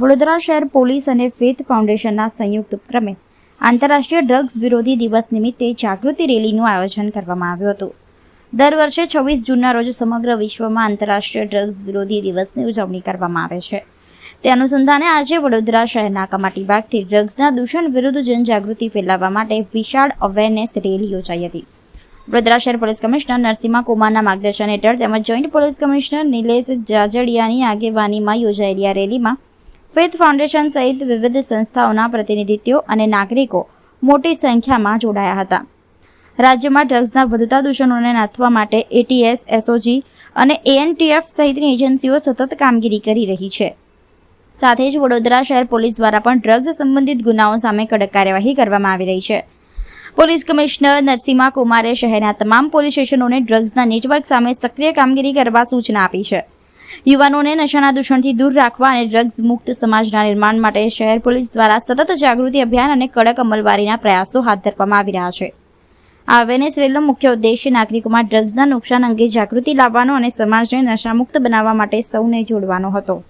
વડોદરા શહેર પોલીસ અને ફેથ ફાઉન્ડેશનના સંયુક્ત ઉપક્રમે આંતરરાષ્ટ્રીય ડ્રગ્સ વિરોધી દિવસ નિમિત્તે જાગૃતિ રેલીનું આયોજન કરવામાં આવ્યું હતું। દર વર્ષે 26 જૂનના રોજ સમગ્ર વિશ્વમાં આંતરરાષ્ટ્રીય ડ્રગ્સ વિરોધી દિવસની ઉજવણી કરવામાં આવે છે। તે અનુસંધાને આજે વડોદરા શહેરના કમાટીબાગથી ડ્રગ્સના દૂષણ વિરુદ્ધ જનજાગૃતિ ફેલાવવા માટે વિશાળ અવેરનેસ રેલી યોજાઈ હતી। વડોદરા શહેર પોલીસ કમિશનર નરસિમ્હા કુમારના માર્ગદર્શન હેઠળ તેમજ જોઈન્ટ પોલીસ કમિશનર નિલેશ જાજડિયાની આગેવાનીમાં યોજાયેલી આ રેલીમાં ફેથ ફાઉન્ડેશન સહિત વિવિધ સંસ્થાઓના પ્રતિનિધિત્વો અને નાગરિકો મોટી સંખ્યામાં જોડાયા હતા। રાજ્યમાં ડ્રગ્સના વધતા દૂષણોને નાથવા માટે ATS, SOG અને ANTF સહિતની એજન્સીઓ સતત કામગીરી કરી રહી છે। સાથે જ વડોદરા શહેર પોલીસ દ્વારા પણ ડ્રગ્સ સંબંધિત ગુનાઓ સામે કડક કાર્યવાહી કરવામાં આવી રહી છે। પોલીસ કમિશનર નરસિમ્હા કુમારે શહેરના તમામ પોલીસ સ્ટેશનોને ડ્રગ્સના નેટવર્ક સામે સક્રિય કામગીરી કરવા સૂચના આપી છે। યુવાનોને નશાના દૂષણથી દૂર રાખવા અને ડ્રગ્સ મુક્ત સમાજના નિર્માણ માટે શહેર પોલીસ દ્વારા સતત જાગૃતિ અભિયાન અને કડક અમલવારીના પ્રયાસો હાથ ધરવામાં આવી રહ્યા છે। આ અવેરનેસ રેલીનો મુખ્ય ઉદ્દેશ્ય નાગરિકોમાં ડ્રગ્સના નુકસાન અંગે જાગૃતિ લાવવાનો અને સમાજને નશામુક્ત બનાવવા માટે સૌને જોડવાનો હતો।